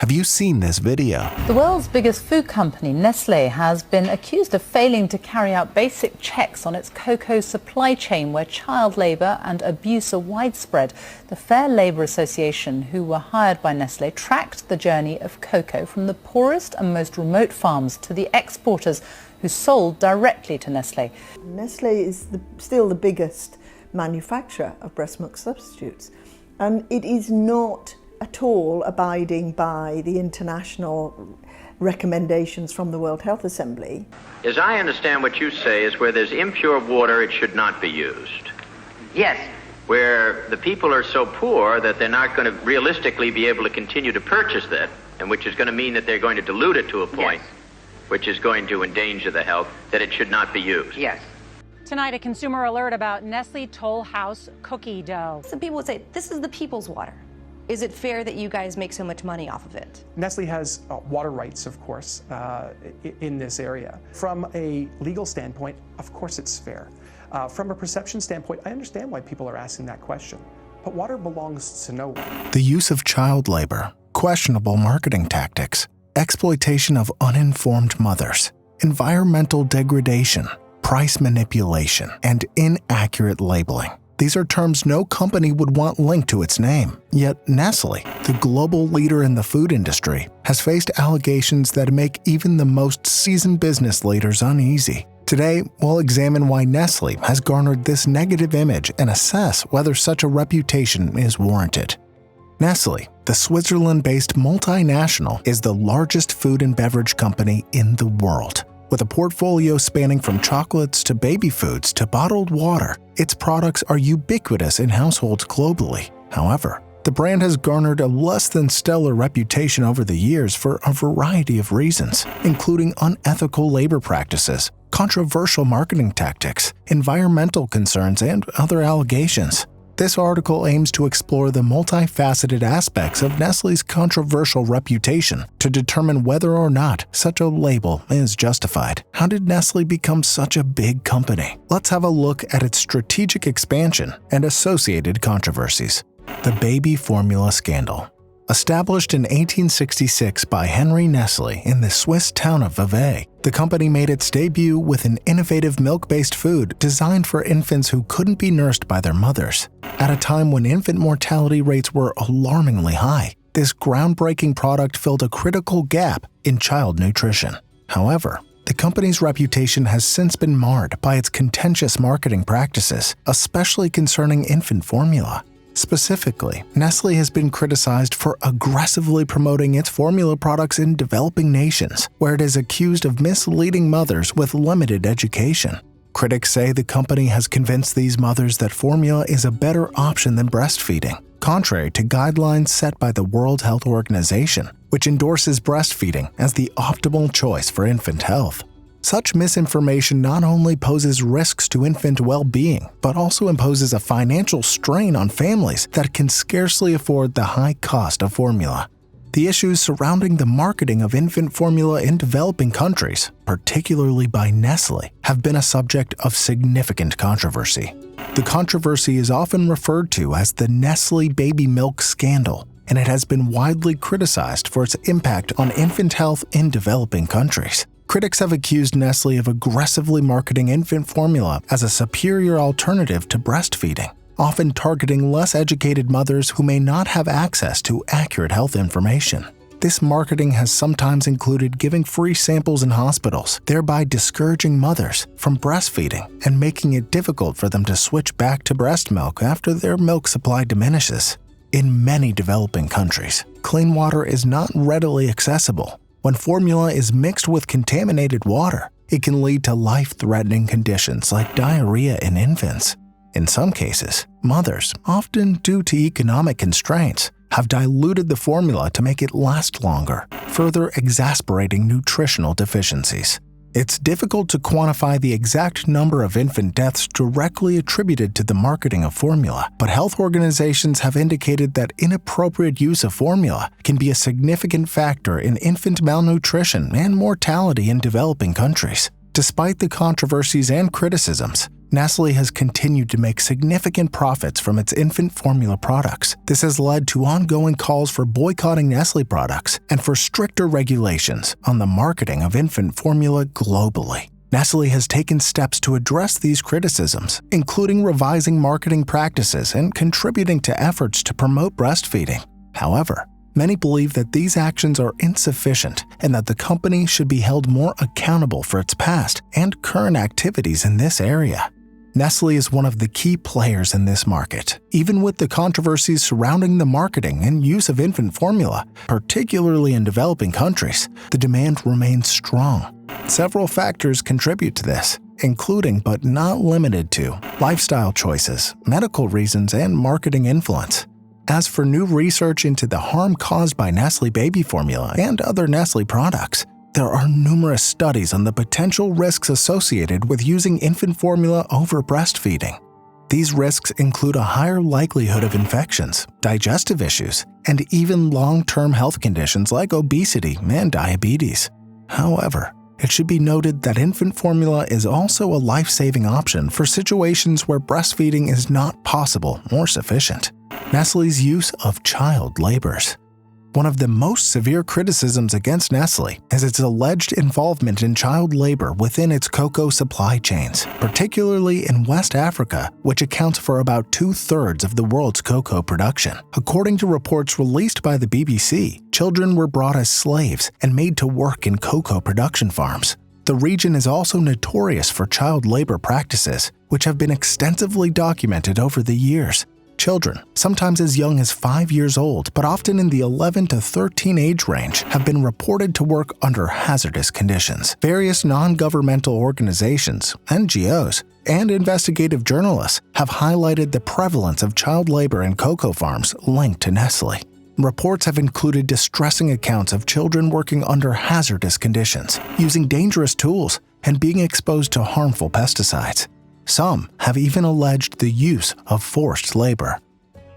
Have you seen this video? The world's biggest food company, Nestle, has been accused of failing to carry out basic checks on its cocoa supply chain, where child labour and abuse are widespread. The Fair Labour Association, who were hired by Nestle, tracked the journey of cocoa from the poorest and most remote farms to the exporters who sold directly to Nestle. Nestle is still the biggest manufacturer of breast milk substitutes, and it is not at all abiding by the international recommendations from the World Health Assembly. As I understand, what you say is where there's impure water, it should not be used. Yes. Where the people are so poor that they're not going to realistically be able to continue to purchase that, and which is going to mean that they're going to dilute it to a point, yes, which is going to endanger the health, that it should not be used. Yes. Tonight, a consumer alert about Nestle Toll House cookie dough. Some people would say, this is the people's water. Is it fair that you guys make so much money off of it? Nestle has water rights, of course, in this area. From a legal standpoint, of course it's fair. From a perception standpoint, I understand why people are asking that question. But water belongs to no one. The use of child labor, questionable marketing tactics, exploitation of uninformed mothers, environmental degradation, price manipulation, and inaccurate labeling. These are terms no company would want linked to its name. Yet Nestle, the global leader in the food industry, has faced allegations that make even the most seasoned business leaders uneasy. Today, we'll examine why Nestle has garnered this negative image and assess whether such a reputation is warranted. Nestle, the Switzerland-based multinational, is the largest food and beverage company in the world. With a portfolio spanning from chocolates to baby foods to bottled water, its products are ubiquitous in households globally. However, the brand has garnered a less than stellar reputation over the years for a variety of reasons, including unethical labor practices, controversial marketing tactics, environmental concerns, and other allegations. This article aims to explore the multifaceted aspects of Nestle's controversial reputation to determine whether or not such a label is justified. How did Nestle become such a big company? Let's have a look at its strategic expansion and associated controversies. The baby formula scandal. Established in 1866 by Henry Nestle in the Swiss town of Vevey, the company made its debut with an innovative milk-based food designed for infants who couldn't be nursed by their mothers. At a time when infant mortality rates were alarmingly high, this groundbreaking product filled a critical gap in child nutrition. However, the company's reputation has since been marred by its contentious marketing practices, especially concerning infant formula. Specifically, Nestle has been criticized for aggressively promoting its formula products in developing nations, where it is accused of misleading mothers with limited education. Critics say the company has convinced these mothers that formula is a better option than breastfeeding, contrary to guidelines set by the World Health Organization, which endorses breastfeeding as the optimal choice for infant health. Such misinformation not only poses risks to infant well-being, but also imposes a financial strain on families that can scarcely afford the high cost of formula. The issues surrounding the marketing of infant formula in developing countries, particularly by Nestle, have been a subject of significant controversy. The controversy is often referred to as the Nestle baby milk scandal, and it has been widely criticized for its impact on infant health in developing countries. Critics have accused Nestle of aggressively marketing infant formula as a superior alternative to breastfeeding, often targeting less educated mothers who may not have access to accurate health information. This marketing has sometimes included giving free samples in hospitals, thereby discouraging mothers from breastfeeding and making it difficult for them to switch back to breast milk after their milk supply diminishes. In many developing countries, clean water is not readily accessible. When formula is mixed with contaminated water, it can lead to life-threatening conditions like diarrhea in infants. In some cases, mothers, often due to economic constraints, have diluted the formula to make it last longer, further exacerbating nutritional deficiencies. It's difficult to quantify the exact number of infant deaths directly attributed to the marketing of formula, but health organizations have indicated that inappropriate use of formula can be a significant factor in infant malnutrition and mortality in developing countries. Despite the controversies and criticisms, Nestle has continued to make significant profits from its infant formula products. This has led to ongoing calls for boycotting Nestle products and for stricter regulations on the marketing of infant formula globally. Nestle has taken steps to address these criticisms, including revising marketing practices and contributing to efforts to promote breastfeeding. However, many believe that these actions are insufficient and that the company should be held more accountable for its past and current activities in this area. Nestle is one of the key players in this market. Even with the controversies surrounding the marketing and use of infant formula, particularly in developing countries, the demand remains strong. Several factors contribute to this, including but not limited to lifestyle choices, medical reasons, and marketing influence. As for new research into the harm caused by Nestle baby formula and other Nestle products, there are numerous studies on the potential risks associated with using infant formula over breastfeeding. These risks include a higher likelihood of infections, digestive issues, and even long-term health conditions like obesity and diabetes. However, it should be noted that infant formula is also a life-saving option for situations where breastfeeding is not possible or sufficient. Nestle's use of child labors. One of the most severe criticisms against Nestle is its alleged involvement in child labor within its cocoa supply chains, particularly in West Africa, which accounts for about 2/3 of the world's cocoa production. According to reports released by the BBC, children were brought as slaves and made to work in cocoa production farms. The region is also notorious for child labor practices, which have been extensively documented over the years. Children, sometimes as young as 5 years old, but often in the 11 to 13 age range, have been reported to work under hazardous conditions. Various non-governmental organizations, NGOs, and investigative journalists have highlighted the prevalence of child labor in cocoa farms linked to Nestle. Reports have included distressing accounts of children working under hazardous conditions, using dangerous tools, and being exposed to harmful pesticides. Some have even alleged the use of forced labor.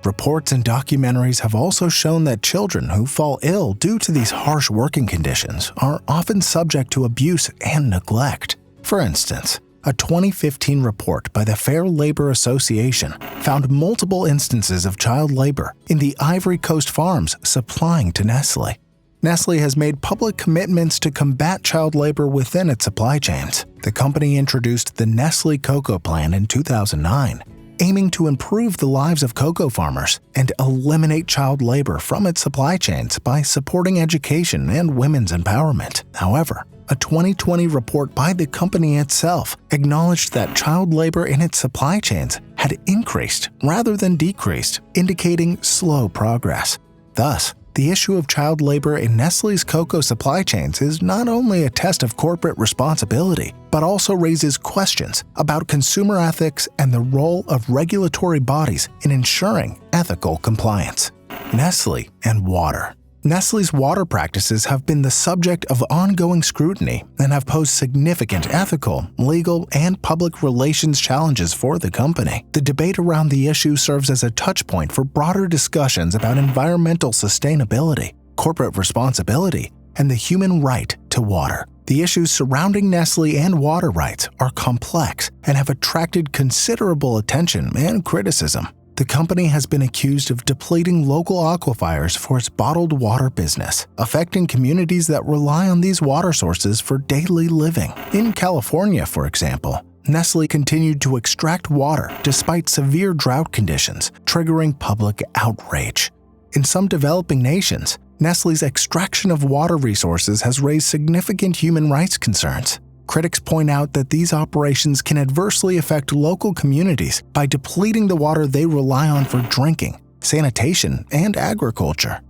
Reports and documentaries have also shown that children who fall ill due to these harsh working conditions are often subject to abuse and neglect. For instance, a 2015 report by the Fair Labor Association found multiple instances of child labor in the Ivory Coast farms supplying to Nestle. Nestle has made public commitments to combat child labor within its supply chains. The company introduced the Nestle Cocoa Plan in 2009, aiming to improve the lives of cocoa farmers and eliminate child labor from its supply chains by supporting education and women's empowerment. However, a 2020 report by the company itself acknowledged that child labor in its supply chains had increased rather than decreased, indicating slow progress. Thus, the issue of child labor in Nestle's cocoa supply chains is not only a test of corporate responsibility, but also raises questions about consumer ethics and the role of regulatory bodies in ensuring ethical compliance. Nestle and Water. Nestle's water practices have been the subject of ongoing scrutiny and have posed significant ethical, legal, and public relations challenges for the company. The debate around the issue serves as a touchpoint for broader discussions about environmental sustainability, corporate responsibility, and the human right to water. The issues surrounding Nestle and water rights are complex and have attracted considerable attention and criticism. The company has been accused of depleting local aquifers for its bottled water business, affecting communities that rely on these water sources for daily living. In California, for example, Nestle continued to extract water despite severe drought conditions, triggering public outrage. In some developing nations, Nestle's extraction of water resources has raised significant human rights concerns. Critics point out that these operations can adversely affect local communities by depleting the water they rely on for drinking, sanitation, and agriculture.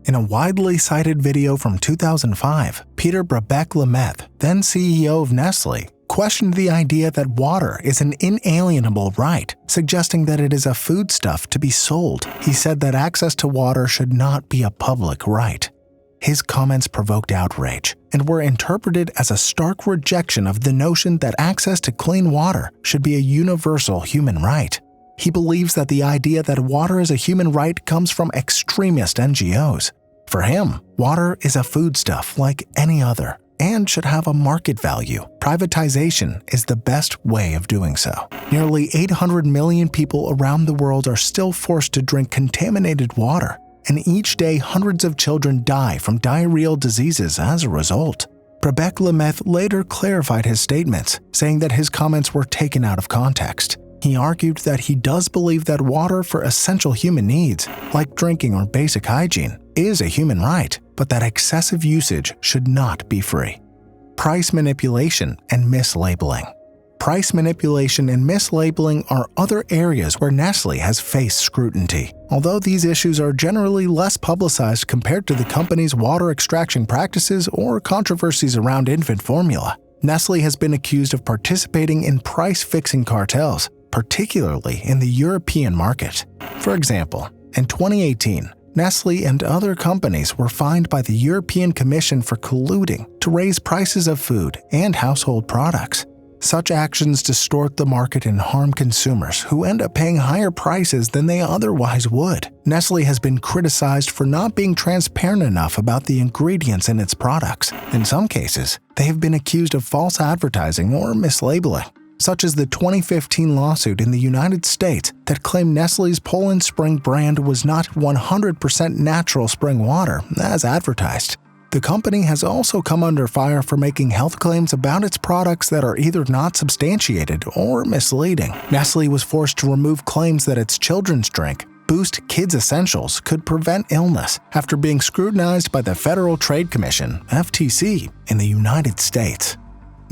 In a widely cited video from 2005, Peter Brebeck, Meth, then CEO of Nestle, questioned the idea that water is an inalienable right, suggesting that it is a foodstuff to be sold. He said that access to water should not be a public right. His comments provoked outrage and were interpreted as a stark rejection of the notion that access to clean water should be a universal human right. He believes that the idea that water is a human right comes from extremist NGOs. For him, water is a foodstuff like any other, and should have a market value. Privatization is the best way of doing so. Nearly 800 million people around the world are still forced to drink contaminated water, and each day hundreds of children die from diarrheal diseases as a result. Brebeck Meth later clarified his statements, saying that his comments were taken out of context. He argued that he does believe that water for essential human needs, like drinking or basic hygiene, is a human right, but that excessive usage should not be free. Price manipulation and mislabeling. Price manipulation and mislabeling are other areas where Nestle has faced scrutiny. Although these issues are generally less publicized compared to the company's water extraction practices or controversies around infant formula, Nestle has been accused of participating in price-fixing cartels, particularly in the European market. For example, in 2018, Nestle and other companies were fined by the European Commission for colluding to raise prices of food and household products. Such actions distort the market and harm consumers who end up paying higher prices than they otherwise would. Nestle has been criticized for not being transparent enough about the ingredients in its products. In some cases, they have been accused of false advertising or mislabeling, such as the 2015 lawsuit in the United States that claimed Nestle's Poland Spring brand was not 100% natural spring water, as advertised. The company has also come under fire for making health claims about its products that are either not substantiated or misleading. Nestle was forced to remove claims that its children's drink, Boost Kids Essentials, could prevent illness after being scrutinized by the Federal Trade Commission, FTC, in the United States.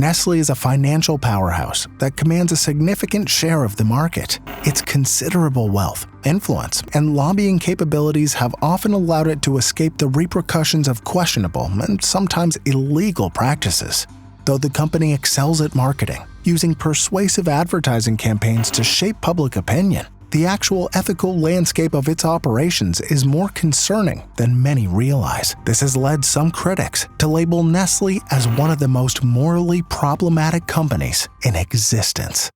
Nestle is a financial powerhouse that commands a significant share of the market. Its considerable wealth, influence, and lobbying capabilities have often allowed it to escape the repercussions of questionable and sometimes illegal practices. Though the company excels at marketing, using persuasive advertising campaigns to shape public opinion, the actual ethical landscape of its operations is more concerning than many realize. This has led some critics to label Nestle as one of the most morally problematic companies in existence.